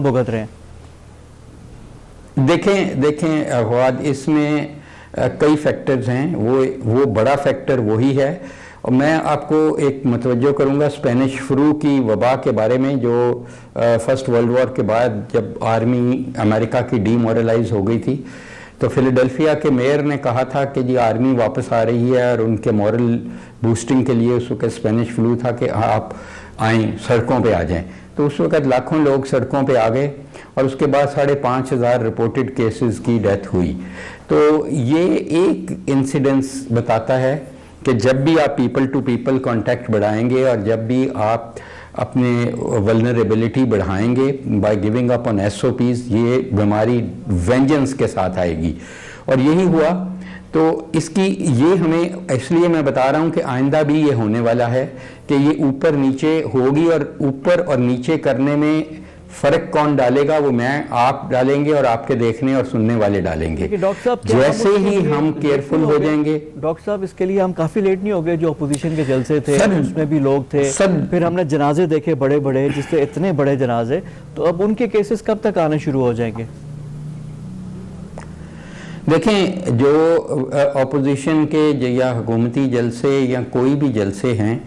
भुगत रहे हैं? देखें फवाद, इसमें कई फैक्टर्स हैं। वो बड़ा फैक्टर वही है, और मैं आपको एक मतवज्जो करूंगा स्पेनिश फ्लू की वबा के बारे में, जो फर्स्ट वर्ल्ड वॉर के बाद जब आर्मी अमेरिका की डीमोरलाइज हो गई थी, तो फिलाडेल्फिया के मेयर ने कहा था कि जी आर्मी वापस आ रही है, और उनके मॉरल बूस्टिंग के लिए उस वक्त स्पेनिश फ्लू था कि आप आएँ, सड़कों पे आ जाएं। तो उस वक्त लाखों लोग सड़कों पे आ गए, और उसके बाद 5,500 रिपोर्टेड केसेस की डेथ हुई। तो ये एक इंसिडेंस बताता है कि जब भी आप पीपल टू पीपल कांटेक्ट बढ़ाएंगे, और जब भी आप अपने वल्नरेबिलिटी बढ़ाएंगे by giving up on SOPs, ये बीमारी वेंजेंस के साथ आएगी। और यही हुआ। तो इसकी ये हमें, इसलिए मैं बता रहा हूँ कि आइंदा भी ये होने वाला है कि ये ऊपर नीचे होगी, और ऊपर और नीचे करने में फर्क कौन डालेगा? वो मैं, आप डालेंगे, और आपके देखने और सुनने वाले डालेंगे। डॉक्टर साहब, जैसे ही हम केयरफुल हो जाएंगे। डॉक्टर साहब, इसके लिए हम काफी लेट नहीं हो गए? जो अपोजिशन के जलसे थे उसमें भी लोग थे, फिर हमने जनाजे देखे बड़े बड़े, जिससे इतने बड़े जनाजे, तो अब उनके केसेस कब तक आने शुरू हो जाएंगे? देखें, जो अपोजिशन के या हुकूमती जलसे या कोई भी जलसे हैं,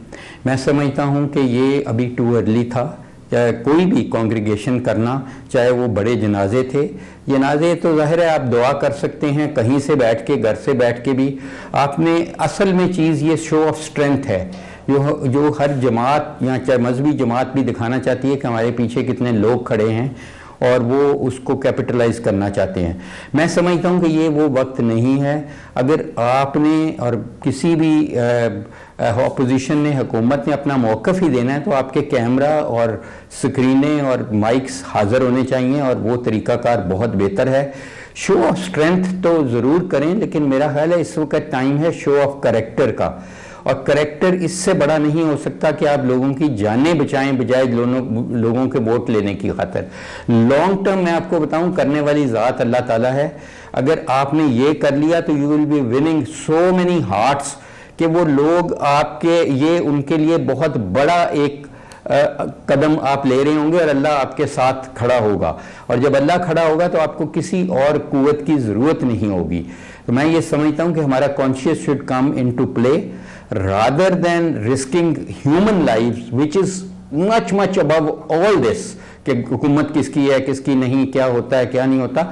मैं समझता हूं कि ये अभी टू अर्ली था। चाहे कोई भी कॉन्ग्रीगेशन करना, चाहे वो बड़े जनाजे थे, जनाजे तो ज़ाहिर है आप दुआ कर सकते हैं कहीं से बैठ के, घर से बैठ के भी। आपने असल में चीज़ ये शो ऑफ स्ट्रेंथ है, जो हर जमात या चाहे मजहबी जमात भी दिखाना चाहती है कि हमारे पीछे कितने लोग खड़े हैं, और वो उसको कैपिटलाइज करना चाहते हैं। मैं समझता हूँ कि ये वो वक्त नहीं है। अगर आपने और किसी भी अपोजिशन ने, हुकूमत ने अपना मौक़िफ़ ही देना है, तो आपके कैमरा और स्क्रीनें और माइक्स हाज़िर होने चाहिए, और वो तरीक़ाकार बहुत बेहतर है। शो ऑफ स्ट्रेंथ तो ज़रूर करें, लेकिन मेरा ख्याल है इस वक्त टाइम है शो ऑफ करैक्टर का, और करैक्टर इससे बड़ा नहीं हो सकता कि आप लोगों की जानें बचाएं बजाय लोगों के वोट लेने की खातिर। लॉन्ग टर्म मैं आपको बताऊं, करने वाली ज़ात अल्लाह ताला है। अगर आपने ये कर लिया तो you will be winning so many hearts, कि वो लोग आपके, ये उनके लिए बहुत बड़ा एक कदम आप ले रहे होंगे, और अल्लाह आपके साथ खड़ा होगा। और जब अल्लाह खड़ा होगा तो आपको किसी और कुव्वत की ज़रूरत नहीं होगी। तो मैं ये समझता हूँ कि हमारा conscious should come into play rather than risking human lives, which is much above all this, कि हुकूमत किसकी है किसकी नहीं, क्या होता है क्या नहीं होता।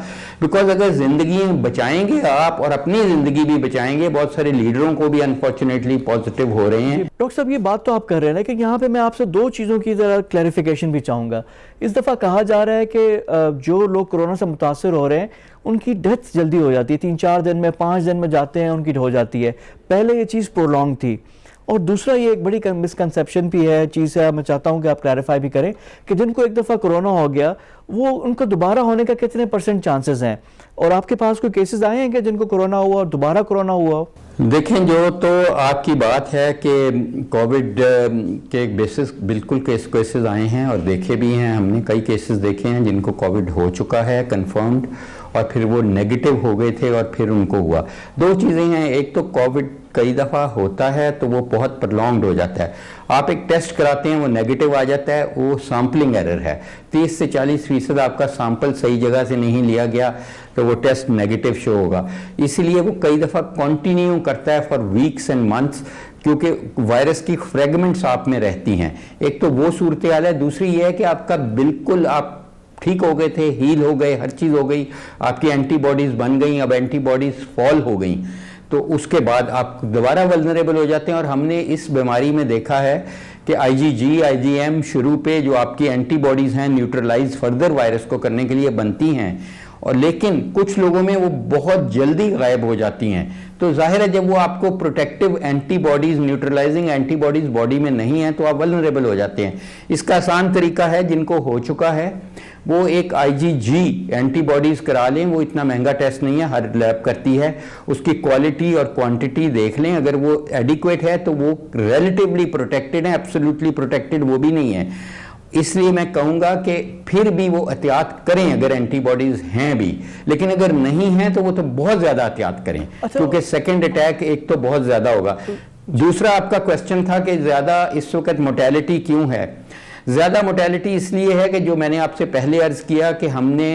बिकॉज अगर ज़िंदगी बचाएंगे आप और अपनी ज़िंदगी भी बचाएंगे, बहुत सारे लीडरों को भी अनफॉर्चुनेटली पॉजिटिव हो रहे हैं। डॉक्टर साहब, ये बात तो आप कर रहे हैं ना, कि यहाँ पे मैं आपसे दो चीज़ों की ज़रा क्लैरिफिकेशन भी चाहूँगा। इस दफ़ा कहा जा रहा है कि जो लोग कोरोना से मुतासर हो रहे हैं उनकी डेथ जल्दी हो जाती है, 3-4 दिन में, 5 दिन में जाते हैं उनकी हो जाती है। पहले ये चीज़ प्रोलॉन्ग थी। और दूसरा, ये एक बड़ी मिसकंसेप्शन भी है चीज़ है, मैं चाहता हूँ कि आप क्लैरिफाई भी करें कि जिनको एक दफ़ा कोरोना हो गया, वो उनको दोबारा होने का कितने % चांसेस हैं? और आपके पास कोई केसेस आए हैं कि जिनको कोरोना हुआ और दोबारा कोरोना हुआ हो? देखें, जो तो आपकी बात है कि कोविड के बेसिस बिल्कुल केसेस आए हैं, और देखे भी हैं, हमने कई केसेस देखे हैं जिनको कोविड हो चुका है कंफर्म्ड, और फिर वो नेगेटिव हो गए थे और फिर उनको हुआ। दो चीज़ें हैं, एक तो कोविड कई दफ़ा होता है तो वो बहुत प्रलॉन्ग्ड हो जाता है। आप एक टेस्ट कराते हैं, वो नेगेटिव आ जाता है, वो सैम्पलिंग एरर है। 30 से 40% आपका सैंपल सही जगह से नहीं लिया गया तो वो टेस्ट नेगेटिव शो होगा। इसीलिए वो कई दफ़ा कंटिन्यू करता है फॉर वीक्स एंड मंथ्स, क्योंकि वायरस की फ्रेगमेंट्स आप में रहती हैं। एक तो वो सूरत हाल है, दूसरी ये है कि आपका बिल्कुल आप ठीक हो गए थे, हील हो गए, हर चीज़ हो गई, आपकी एंटीबॉडीज़ बन गई, अब एंटीबॉडीज़ फॉल हो गई, तो उसके बाद आप दोबारा वल्नरेबल हो जाते हैं। और हमने इस बीमारी में देखा है कि IgG, IgM शुरू पे जो आपकी एंटीबॉडीज़ हैं न्यूट्रलाइज फर्दर वायरस को करने के लिए बनती हैं, और लेकिन कुछ लोगों में वो बहुत जल्दी गायब हो जाती हैं। तो जाहिर है जब वो आपको protective antibodies, neutralising antibodies body में नहीं है तो आप वल्नरेबल हो जाते हैं। इसका आसान तरीका है, जिनको हो चुका है वो एक IgG एंटीबॉडीज़ करा लें। वो इतना महंगा टेस्ट नहीं है, हर लैब करती है। उसकी क्वालिटी और क्वांटिटी देख लें, अगर वो एडिक्वेट है तो वो रिलेटिवली प्रोटेक्टेड है, एब्सोल्युटली प्रोटेक्टेड वो भी नहीं है। इसलिए मैं कहूँगा कि फिर भी वो एहतियात करें अगर एंटीबॉडीज़ हैं भी, लेकिन अगर नहीं हैं तो वो तो बहुत ज़्यादा एहतियात करें। अच्छा, क्योंकि सेकेंड अटैक एक तो बहुत ज़्यादा होगा। दूसरा आपका क्वेश्चन था कि ज़्यादा इस वक्त मोर्टेलिटी क्यों है। ज़्यादा मोटेलिटी इसलिए है कि जो मैंने आपसे पहले अर्ज़ किया कि हमने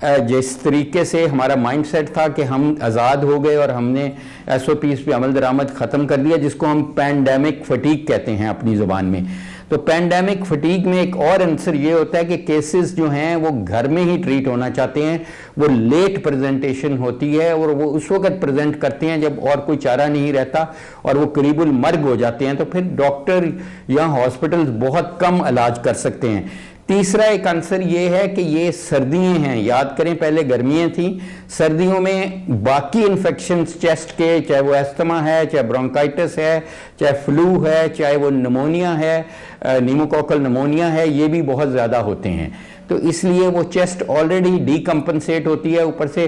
जिस तरीके से हमारा माइंडसेट था कि हम आज़ाद हो गए और हमने SOPs पे अमल दरामद ख़त्म कर दिया, जिसको हम पैंडेमिक फटीग कहते हैं अपनी ज़ुबान में। तो पैंडेमिक फटीग में एक और आंसर ये होता है कि केसेस जो हैं वो घर में ही ट्रीट होना चाहते हैं, वो लेट प्रेजेंटेशन होती है और वो उस वक्त प्रेजेंट करते हैं जब और कोई चारा नहीं रहता और वो करीबुल मर्ग हो जाते हैं, तो फिर डॉक्टर या हॉस्पिटल्स बहुत कम इलाज कर सकते हैं। तीसरा एक आंसर ये है कि ये सर्दियां हैं, याद करें पहले गर्मियां थी, सर्दियों में बाकी इन्फेक्शंस चेस्ट के, चाहे वो एस्थमा है, चाहे ब्रोंकाइटिस है, चाहे फ्लू है, चाहे वो निमोनिया है, न्यूमोकोकल निमोनिया है, ये भी बहुत ज़्यादा होते हैं। तो इसलिए वो चेस्ट ऑलरेडी डीकम्पनसेट होती है, ऊपर से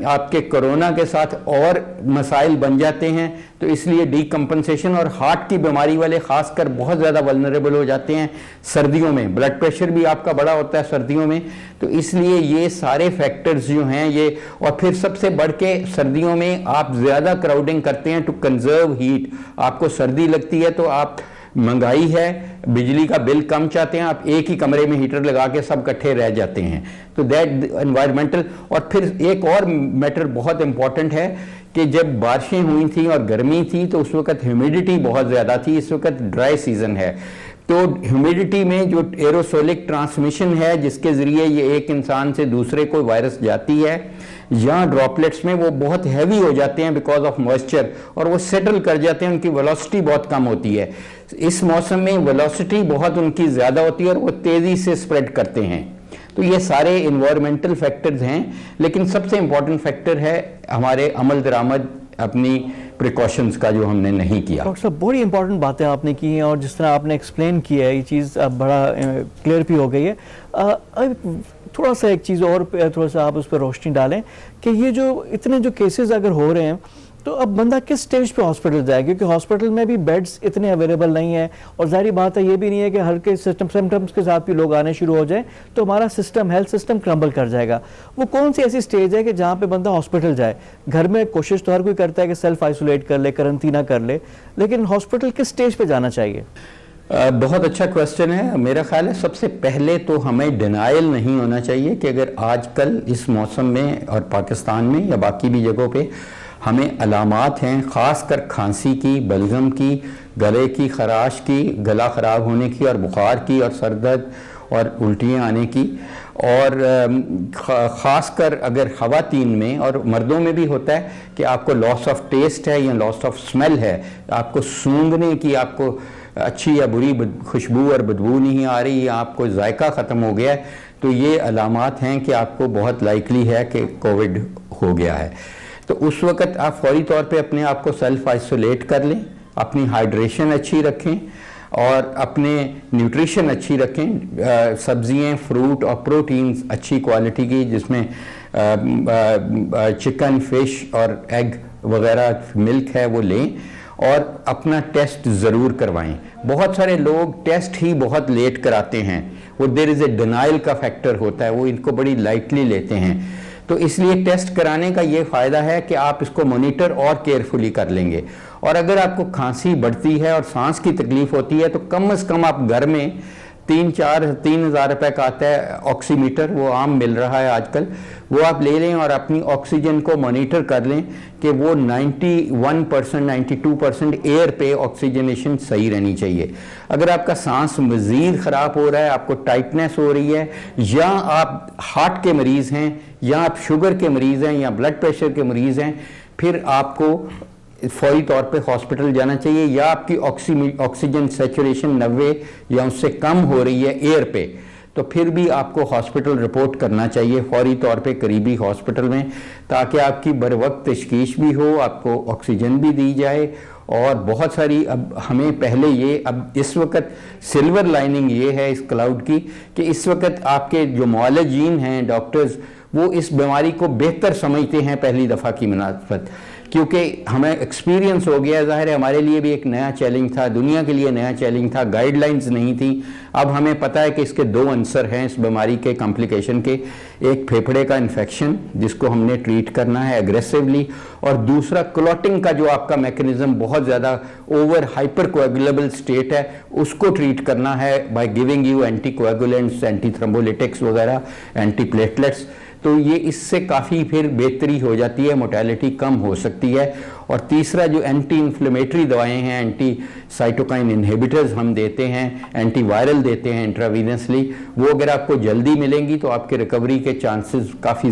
आपके कोरोना के साथ और मसाइल बन जाते हैं, तो इसलिए डीकम्पनसेशन और हार्ट की बीमारी वाले खासकर बहुत ज़्यादा वल्नरेबल हो जाते हैं सर्दियों में। ब्लड प्रेशर भी आपका बड़ा होता है सर्दियों में, तो इसलिए ये सारे फैक्टर्स जो हैं ये, और फिर सबसे बढ़ के सर्दियों में आप ज़्यादा क्राउडिंग करते हैं टू कंजर्व हीट। आपको सर्दी लगती है तो आप, महंगाई है, बिजली का बिल कम चाहते हैं, आप एक ही कमरे में हीटर लगा के सब इकट्ठे रह जाते हैं, तो दैट एनवायरमेंटल। और फिर एक और मैटर बहुत इंपॉर्टेंट है कि जब बारिशें हुई थी और गर्मी थी तो उस वक्त ह्यूमिडिटी बहुत ज़्यादा थी, इस वक्त ड्राई सीजन है, तो ह्यूमिडिटी में जो एरोसोलिक ट्रांसमिशन है जिसके ज़रिए ये एक इंसान से दूसरे को वायरस जाती है, या ड्रॉपलेट्स में वो बहुत हैवी हो जाते हैं बिकॉज ऑफ मॉइस्चर, और वो सेटल कर जाते हैं, उनकी वेलोसिटी बहुत कम होती है। इस मौसम में वेलोसिटी बहुत उनकी ज़्यादा होती है और वो तेज़ी से स्प्रेड करते हैं। तो ये सारे इन्वायरमेंटल फैक्टर्स हैं, लेकिन सबसे इंपॉर्टेंट फैक्टर है हमारे अमल दरामद, अपनी प्रिकॉशंस का जो हमने नहीं किया। डॉक्टर साहब बड़ी इंपॉर्टेंट बातें आपने की हैं और जिस तरह आपने एक्सप्लेन किया है ये चीज़ अब बड़ा क्लियर भी हो गई है। अब थोड़ा सा एक चीज़ और थोड़ा सा आप उस पर रोशनी डालें कि ये जो इतने जो केसेस अगर हो रहे हैं तो अब बंदा किस स्टेज पे हॉस्पिटल जाए, क्योंकि हॉस्पिटल में भी बेड्स इतने अवेलेबल नहीं है और जाहिर बात है ये भी नहीं है कि हर के सिम्टम्स के साथ भी लोग आने शुरू हो जाए तो हमारा सिस्टम, हेल्थ सिस्टम क्रम्बल कर जाएगा। वो कौन सी ऐसी स्टेज है कि जहाँ पे बंदा हॉस्पिटल जाए? घर में कोशिश तो हर कोई करता है कि सेल्फ आइसोलेट कर ले, करंटीना कर ले, लेकिन हॉस्पिटल किस स्टेज पे जाना चाहिए? बहुत अच्छा क्वेश्चन है। मेरा ख्याल है सबसे पहले तो हमें डिनाइल नहीं होना चाहिए कि अगर आजकल इस मौसम में और पाकिस्तान में या बाकी भी जगहों पे हमें अलामात हैं, ख़ासकर खांसी की, बलगम की, गले की खराश की, गला ख़राब होने की और बुखार की और सर दर्द और उल्टियाँ आने की, और ख़ासकर अगर ख़वातीन में और मर्दों में भी होता है कि आपको लॉस ऑफ टेस्ट है या लॉस ऑफ स्मेल है, आपको सूंघने की, आपको अच्छी या बुरी खुशबू और बदबू नहीं आ रही, या आपको जायका ख़त्म हो गया है, तो ये अलामात हैं कि आपको बहुत लाइकली है कि कोविड हो गया है। तो उस वक़्त आप फौरी तौर पे अपने आप को सेल्फ आइसोलेट कर लें, अपनी हाइड्रेशन अच्छी रखें और अपने न्यूट्रिशन अच्छी रखें, सब्जियां, फ्रूट और प्रोटीन्स अच्छी क्वालिटी की, जिसमें चिकन, फिश और एग वगैरह, मिल्क है वो लें, और अपना टेस्ट ज़रूर करवाएं। बहुत सारे लोग टेस्ट ही बहुत लेट कराते हैं, वो देयर इज़ ए डिनाइल का फैक्टर होता है, वो इनको बड़ी लाइटली लेते हैं। तो इसलिए टेस्ट कराने का ये फ़ायदा है कि आप इसको मॉनिटर और केयरफुली कर लेंगे। और अगर आपको खांसी बढ़ती है और सांस की तकलीफ़ होती है तो कम से कम आप घर में 3,000 रुपए का आता है ऑक्सीमीटर, वो आम मिल रहा है आजकल, वो आप ले लें और अपनी ऑक्सीजन को मॉनिटर कर लें कि वो 91%, 92% एयर पे ऑक्सीजनेशन सही रहनी चाहिए। अगर आपका सांस मज़ीद ख़राब हो रहा है, आपको टाइटनेस हो रही है, या आप हार्ट के मरीज़ हैं, या आप शुगर के मरीज़ हैं, या ब्लड प्रेशर के मरीज़ हैं, फिर आपको फौरी तौर पे हॉस्पिटल जाना चाहिए। या आपकी ऑक्सीजन सैचुरेशन 90 या उससे कम हो रही है एयर पे, तो फिर भी आपको हॉस्पिटल रिपोर्ट करना चाहिए फौरी तौर पे करीबी हॉस्पिटल में, ताकि आपकी बर वक्त तशखीस भी हो, आपको ऑक्सीजन भी दी जाए। और बहुत सारी, अब हमें पहले ये, अब इस वक्त सिल्वर लाइनिंग ये है इस क्लाउड की कि इस वक्त आपके जो मुआलिजीन हैं, डॉक्टर्स, वो इस बीमारी को बेहतर समझते हैं पहली दफ़ा की मुनासबत, क्योंकि हमें एक्सपीरियंस हो गया, ज़ाहिर है हमारे लिए भी एक नया चैलेंज था, दुनिया के लिए नया चैलेंज था, गाइडलाइंस नहीं थी। अब हमें पता है कि इसके दो आंसर हैं इस बीमारी के कॉम्प्लिकेशन के, एक फेफड़े का इन्फेक्शन जिसको हमने ट्रीट करना है एग्रेसिवली, और दूसरा क्लॉटिंग का जो आपका मैकेनिज्म बहुत ज़्यादा ओवर हाइपर कोएगुलेबल स्टेट है उसको ट्रीट करना है by giving you anti coagulants, anti thrombolytics वगैरह, एंटी प्लेटलेट्स। तो ये इससे काफ़ी फिर बेहतरी हो जाती है, मोर्टेलिटी कम हो सकती है। और तीसरा जो एंटी इन्फ्लेमेटरी दवाएं हैं, एंटी साइटोकाइन इनहिबिटर्स हम देते हैं, एंटी वायरल देते हैं इंट्रावीनसली, वो अगर आपको जल्दी मिलेंगी तो आपके रिकवरी के चांसेस काफ़ी